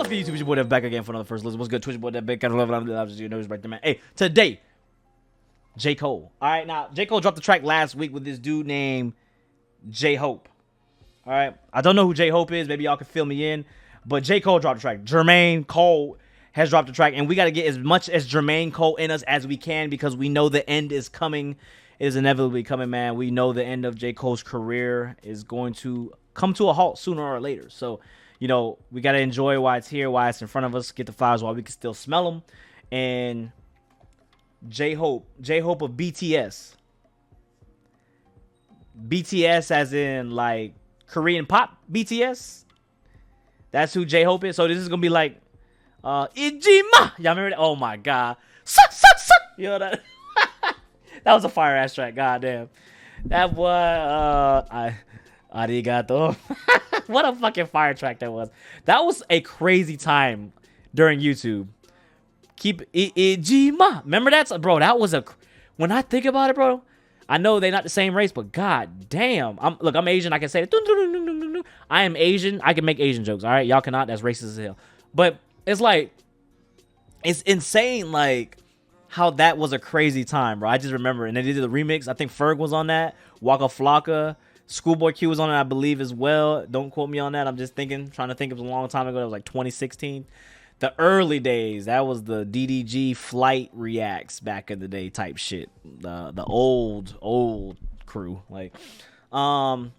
What's good, YouTube? It's your boy Dev back again for another first listen. What's good, Twitch boy Dev back? I'm just your nose right there, man. Hey, today, J. Cole. All right, now J. Cole dropped the track last week with this dude named J. Hope. All right, I don't know who J. Hope is. Maybe y'all can fill me in. But J. Cole dropped the track. Jermaine Cole has dropped the track, and we got to get as much as Jermaine Cole in us as we can because we know the end is coming. It is inevitably coming, man. We know the end of J. Cole's career is going to come to a halt sooner or later. So, you know, we got to enjoy why it's here, why it's in front of us, get the flowers while we can still smell them. And J. Hope of BTS. BTS as in, like, Korean pop BTS. That's who J. Hope is. So this is going to be like, Ijima. Y'all remember that? Oh, my God. Suck, suck, suck. You know that? That was a fire-ass track. Goddamn. That boy, arigato. What a fucking fire track that was. That was a crazy time during YouTube. Keep Ijima. Remember that? Bro, that was a... When I think about it, bro, I know they're not the same race, but god damn. Look, I'm Asian. I can say it. I am Asian. I can make Asian jokes, all right? Y'all cannot. That's racist as hell. But it's like... It's insane, like... how that was a crazy time, bro. I just remember. And they did the remix. I think Ferg was on that. Waka Flocka. Schoolboy Q was on it, I believe, as well. Don't quote me on that. I'm just trying to think. It was a long time ago. It was like 2016. The early days. That was the DDG Flight Reacts back in the day type shit. The old crew. Like, while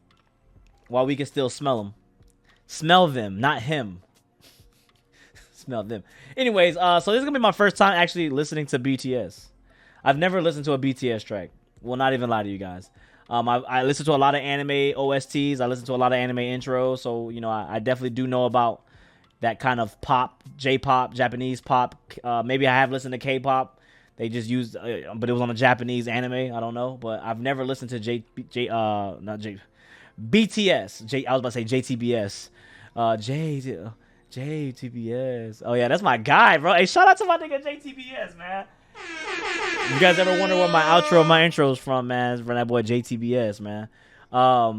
we can still smell them. Smell them, not him. Smell them. Anyways, so this is gonna be my first time actually listening to BTS. I've never listened to a BTS track. Will not even lie to you guys. I listen to a lot of anime OSTs. I listen to a lot of anime intros. So, you know, I definitely do know about that kind of pop, J-pop, Japanese pop. Maybe I have listened to K-pop. They just used, but it was on a Japanese anime. I don't know. But I've never listened to BTS. I was about to say JTBS. JTBS. Oh, yeah, that's my guy, bro. Hey, shout out to my nigga JTBS, man. You guys ever wonder where my outro, my intro is from, man? It's from that boy JTBS, man. Yeah,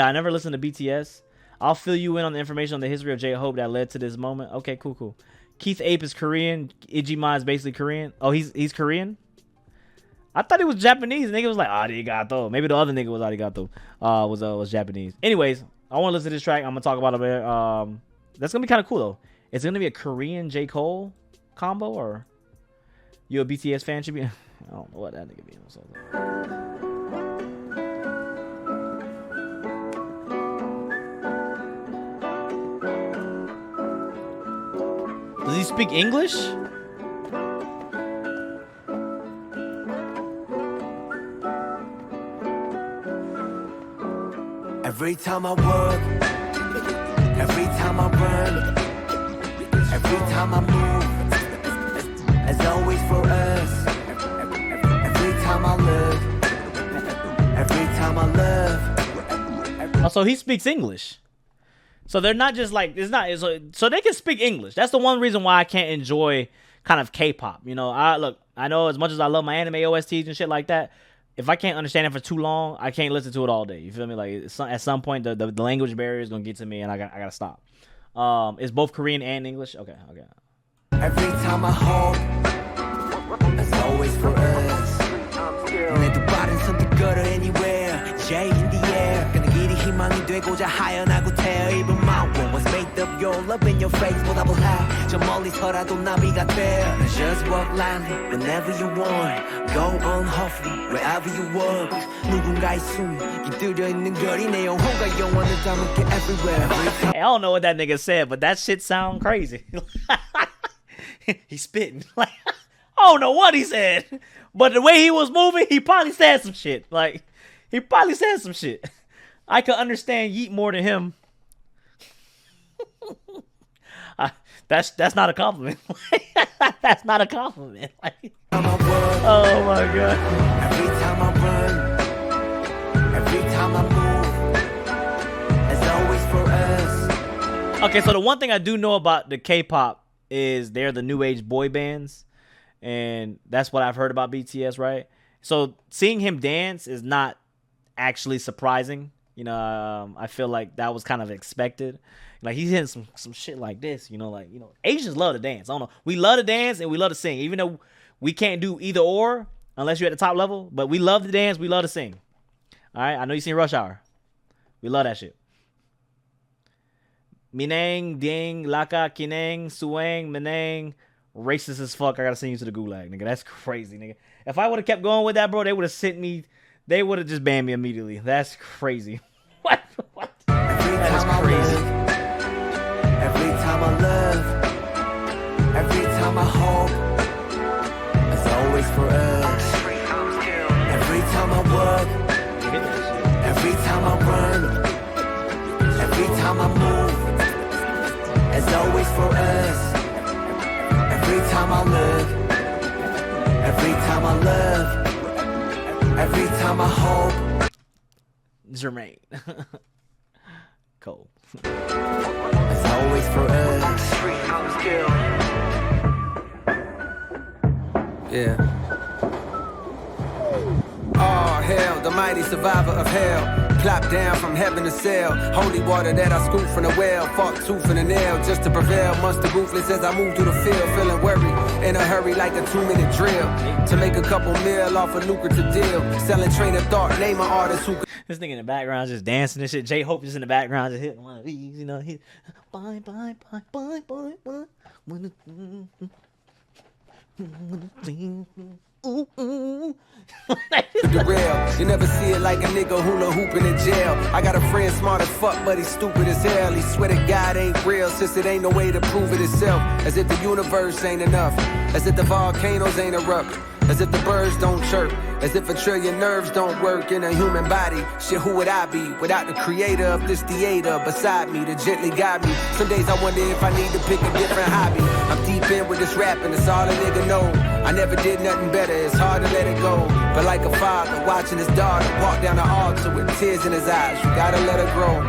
I never listened to BTS. I'll fill you in on the information on the history of J. Hope that led to this moment. Okay, cool. Keith Ape is Korean. Ijima is basically Korean. Oh, he's Korean? I thought he was Japanese. The nigga was like, arigato. Maybe the other nigga was arigato. Was Japanese. Anyways, I want to listen to this track. I'm going to talk about it. That's going to be kind of cool, though. It's going to be a Korean J. Cole combo, or you a BTS fan? Should be. I don't know what that nigga be. Does he speak English? Every time I work, every time I run, every time I move, as always for us. Every time I live, every time I love. Oh, so he speaks English. So they're not just like, so they can speak English. That's the one reason why I can't enjoy kind of K-pop. You know, I know as much as I love my anime OSTs and shit like that, if I can't understand it for too long, I can't listen to it all day. You feel me? Like, at some point, the language barrier is gonna get to me, and I gotta stop. It's both Korean and English. Okay. Every time I hope, as always for us. 내두 발은 선뜻 걸어 anywhere. J in the air. 그는 길이 희망이 되고자 하연하고 태어 입은 my world was made of your love in your face. 보답을 해. 저 멀리서라도 나비가 돼. Just walk lightly whenever you want. Go on hopefully wherever you walk. 누군가의 숨이 깃들여 있는 거리 내 영혼과 영원을 담을게 everywhere. Hey, I don't know what that nigga said, but that shit sound crazy. He's spitting. Like, I don't know what he said, but the way he was moving, he probably said some shit. Like, he probably said some shit. I could understand Yeet more than him. That's not a compliment. That's not a compliment. Oh my god. Every time I run, every time I move, as always for us. Okay, so the one thing I do know about the K-pop is they're the new age boy bands, and that's what I've heard about BTS, right? So seeing him dance is not actually surprising You know, I feel like that was kind of expected. Like he's hitting some shit like this. You know, like Asians love to dance. I don't know. We love to dance and we love to sing, even though we can't do either or unless you're at the top level. But we love to dance. We love to sing. All right. I know you seen Rush Hour. We love that shit. Minang, Ding, Laka, Kinang, Suang, Minang. Racist as fuck. I gotta send you to the gulag, nigga. That's crazy, nigga. If I would have kept going with that, bro, they would have sent me. They would have just banned me immediately. That's crazy. What? That is crazy. Every time I love, every time I hope, it's always for us. Every time I work, every time I run, every time I move, it's always for us. Every time I look, every time I love, every time I hope. Jermaine. Cole. It's always for us. Yeah. Oh, hell, the mighty survivor of hell. Plop down from heaven to sail. Holy water that I scoop from the well. Fought tooth and a nail just to prevail. Monster ruthless as I move through the field. Feeling worried in a hurry like a 2-minute drill. To make a couple mil off a lucrative deal. Selling train of thought, name an artist who could. This nigga in the background just dancing and shit. J-Hope just in the background just hitting one of these, you know. He, bye. Derail. You never see it like a nigga hula hooping in jail. I got a friend smart as fuck, but he's stupid as hell. He swear to God ain't real, since it ain't no way to prove it itself. As if the universe ain't enough, as if the volcanoes ain't erupt, as if the birds don't chirp, as if a trillion nerves don't work in a human body. Shit, who would I be without the creator of this theater beside me to gently guide me? Some days I wonder if I need to pick a different hobby. I'm deep in with this rapping, that's all a nigga know. I never did nothing better, it's hard to let it go. But like a father watching his daughter walk down the altar with tears in his eyes, you gotta let her grow.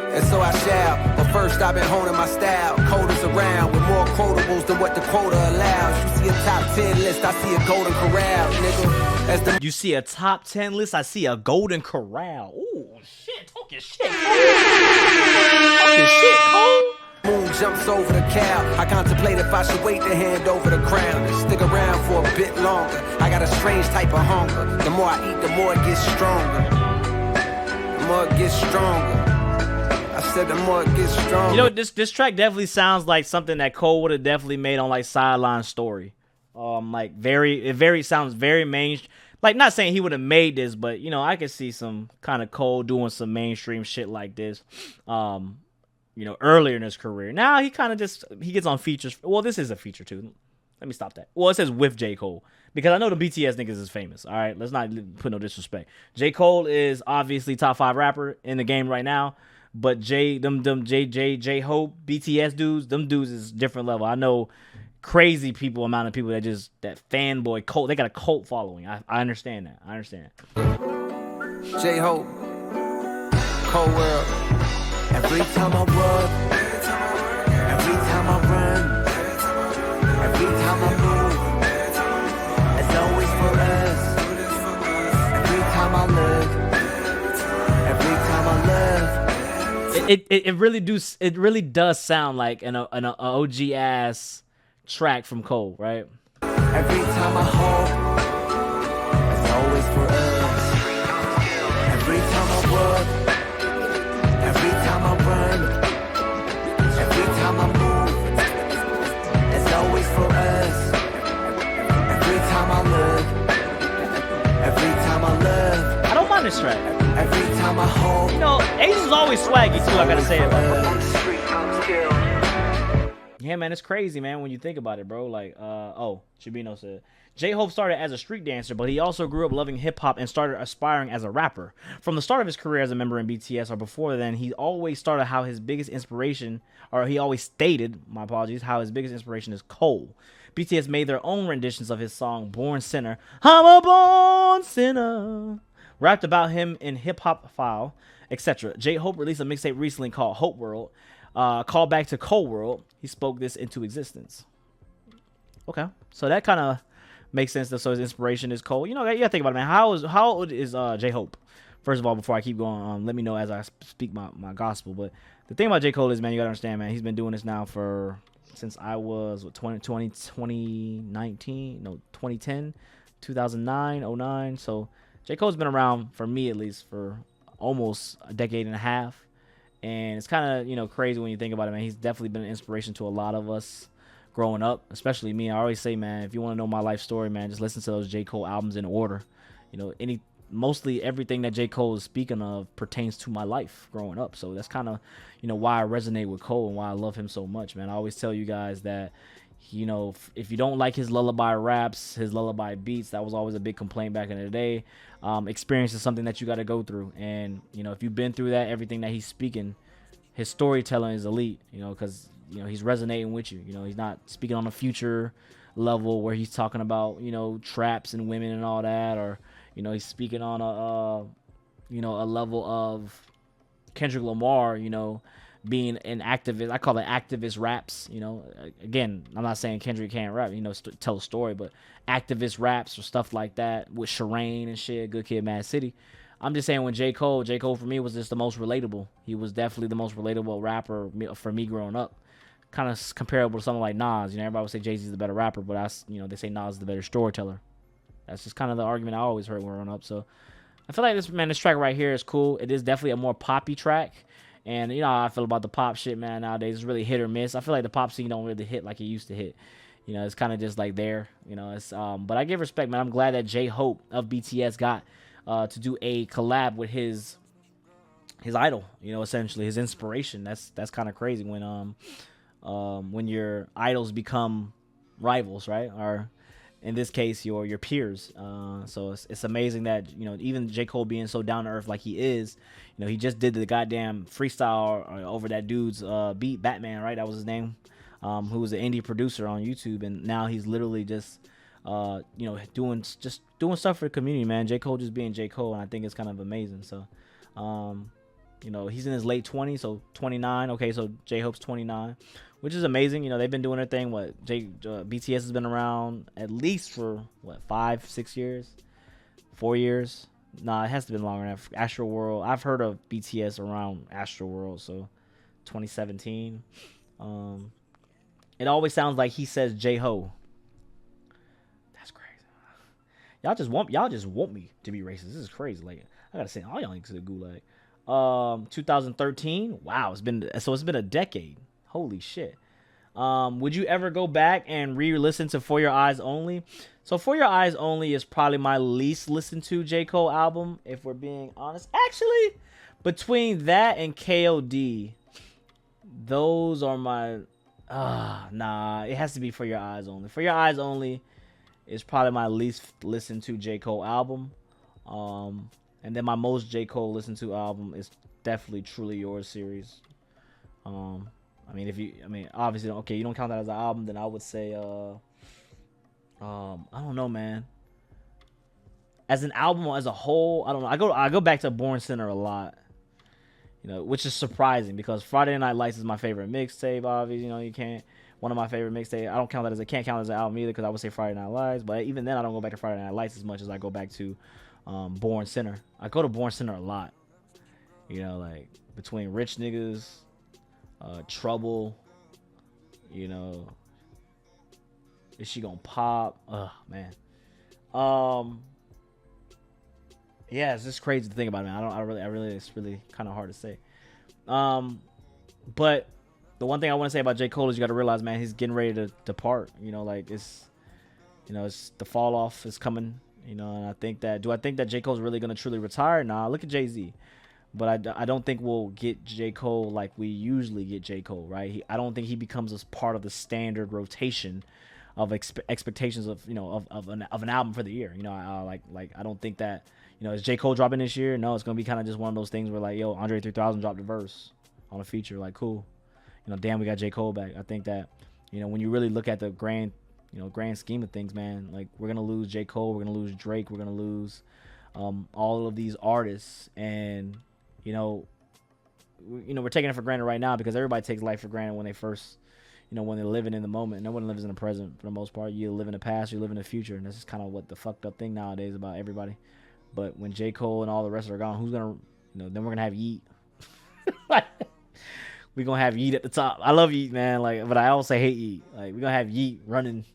And so I shall, but first I've been honing my style. Coders around with more quotables than what the quota allows. You see a top 10 list, I see a golden corral, nigga. As the You see a top 10 list, I see a golden corral. Ooh, shit, talking shit. Talking shit, Cole. moon jumps over the cow. I contemplate if I should wait to hand over the crown and stick around for a bit longer. I got a strange type of hunger. The more I eat, the more it gets stronger. The more it gets stronger. I said the more it gets stronger. You know, this track definitely sounds like something that Cole would have definitely made on like Sideline Story. Like it sounds very mainstream. Like, not saying he would have made this, but you know, I could see some kind of Cole doing some mainstream shit like this. You know, earlier in his career. Now he kind of he gets on features. Well, this is a feature too. Let me stop that. Well, it says with J. Cole. Because I know the BTS niggas is famous. All right, let's not put no disrespect. J. Cole is obviously top 5 rapper in the game right now. But J Hope, BTS dudes, them dudes is different level. I know crazy amount of people that fanboy cult. They got a cult following. I understand that. I understand. J Hope, Cole World. Every time I work, every time I run, every time I move, it's always for us. Every time I look, every time I love. It really does sound like an OG ass track from Cole, right? Every time I hope, it's always for us. Every time I work, every time I run, every time I move, it's always for us. Every time I look, every time I love. I don't mind this track. Every time I hope. You know, Ace is always swaggy too, I gotta say it. Yeah, man, it's crazy, man, when you think about it, bro. Like, Chibino said, J-Hope started as a street dancer, but he also grew up loving hip-hop and started aspiring as a rapper. From the start of his career as a member in BTS, or before then, he always stated, how his biggest inspiration is Cole. BTS made their own renditions of his song, Born Sinner. I'm a born sinner. Rapped about him in Hip Hop File, etc. J-Hope released a mixtape recently called Hope World. Call back to Cole World. He spoke this into existence. Okay, so that kind of makes sense. So his inspiration is Cole. You know, you gotta think about it, man. How old is J-Hope? first of all, before I keep going, let me know as I speak my gospel. But the thing about J. Cole is, man, you gotta understand, man, he's been doing this now since I was 2019, no, 2010, 2009, 09. So J. Cole's been around, for me at least, for almost a decade and a half. And it's kind of, crazy when you think about it, man. He's definitely been an inspiration to a lot of us growing up, especially me. I always say, man, if you want to know my life story, man, just listen to those J. Cole albums in order. Mostly everything that J. Cole is speaking of pertains to my life growing up. So that's kind of, why I resonate with Cole and why I love him so much, man. I always tell you guys that, if you don't like his lullaby raps, his lullaby beats, that was always a big complaint back in the day. Experience is something that you got to go through. And, if you've been through that, everything that he's speaking, his storytelling is elite, because, he's resonating with you. He's not speaking on a future level where he's talking about, traps and women and all that, or, he's speaking on a level of Kendrick Lamar, being an activist. I call it activist raps. Again, I'm not saying Kendrick can't rap, tell a story, but activist raps or stuff like that with Shireen and shit, Good Kid, Mad City. I'm just saying, when J. Cole for me was just the most relatable. He was definitely the most relatable rapper for me growing up. Kind of comparable to someone like Nas. Everybody would say Jay-Z's the better rapper, but they say Nas is the better storyteller. That's just kind of the argument I always heard growing up. So I feel like this track right here is cool. It is definitely a more poppy track. And how I feel about the pop shit, man, nowadays. It's really hit or miss. I feel like the pop scene don't really hit like it used to hit. It's kind of just like there. But I give respect, man. I'm glad that J-Hope of BTS got to do a collab with his idol, essentially his inspiration. That's kind of crazy when your idols become rivals, right? Or in this case, your peers. So it's amazing that, even J. Cole being so down to earth like he is, he just did the goddamn freestyle over that dude's beat, Batman, right? That was his name, who was an indie producer on YouTube. And now he's literally just, doing stuff for the community, man. J. Cole just being J. Cole. And I think it's kind of amazing. So, he's in his late 20s, so 29. Okay, so J-Hope's 29. Which is amazing. They've been doing their thing. BTS has been around at least for 5, 6 years, 4 years. Nah, it has to be longer than that. Astro World. I've heard of BTS around Astro World, so 2017. It always sounds like he says J-Ho. That's crazy. Y'all just want me to be racist. This is crazy. Like, I gotta say, all y'all niggas to the gulag. 2013. Wow, it's been a decade. Holy shit. Would you ever go back and re-listen to For Your Eyes Only? So For Your Eyes Only is probably my least listened to J. Cole album, if we're being honest. Actually, between that and KOD, those are my... nah, it has to be For Your Eyes Only. For Your Eyes Only is probably my least listened to J. Cole album. And then my most J. Cole listened to album is definitely Truly Yours series. Obviously, okay, you don't count that as an album, then I would say, I don't know, man. As an album or as a whole, I don't know. I go back to Born Sinner a lot, which is surprising because Friday Night Lights is my favorite mixtape. Obviously, you can't. One of my favorite mixtape. I can't count it as an album either because I would say Friday Night Lights. But even then, I don't go back to Friday Night Lights as much as I go back to Born Sinner. I go to Born Sinner a lot. Like between Rich Niggas, Trouble, is she gonna pop? Oh man. Yeah, it's just crazy to think about it, man. It's really kind of hard to say. But the one thing I want to say about J. Cole is you got to realize, man, he's getting ready to depart. It's the fall off is coming. And I think that J. Cole's really gonna truly retire? Nah, look at Jay-Z. But I don't think we'll get J. Cole like we usually get J. Cole, right? I don't think he becomes a part of the standard rotation of expectations of an album for the year. I don't think that is J. Cole dropping this year? No, it's gonna be kind of just one of those things where like, yo, Andre 3000 dropped a verse on a feature, like cool. Damn, we got J. Cole back. I think that when you really look at the grand scheme of things, man, like we're gonna lose J. Cole, we're gonna lose Drake, we're gonna lose all of these artists, and we're taking it for granted right now because everybody takes life for granted when they first, when they're living in the moment. No one lives in the present for the most part. You live in the past, you live in the future, and this is kind of what the fucked up thing nowadays about everybody. But when J. Cole and all the rest are gone, who's gonna, then we're gonna have Yeet. We're gonna have Yeet at the top. I love Yeet, man. Like, but I also hate Yeet. Like, we're gonna have Yeet running.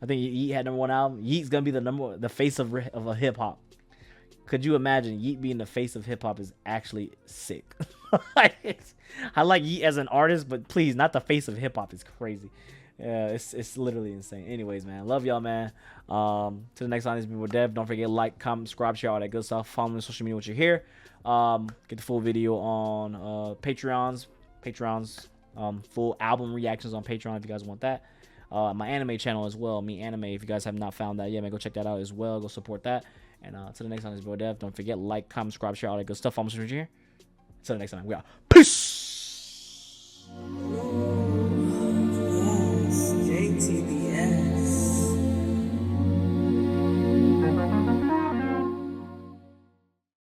I think Yeet had #1 album. Yeet's gonna be the face of a hip hop. Could you imagine Yeet being the face of hip hop is actually sick. I like Yeet as an artist, but please, not the face of hip hop. It's crazy. Yeah, it's literally insane. Anyways, man, love y'all, man. To the next time, this has been with Dev. Don't forget, like, comment, subscribe, share all that good stuff. Follow me on social media once you're here. Get the full video on Patreon's full album reactions on Patreon if you guys want that. My anime channel as well, Me Anime. If you guys have not found that yet, man, go check that out as well. Go support that. And to the next time, this is Dev. Don't forget, like, comment, subscribe, share all that good stuff. I'm here. Until the next time, we are. Peace!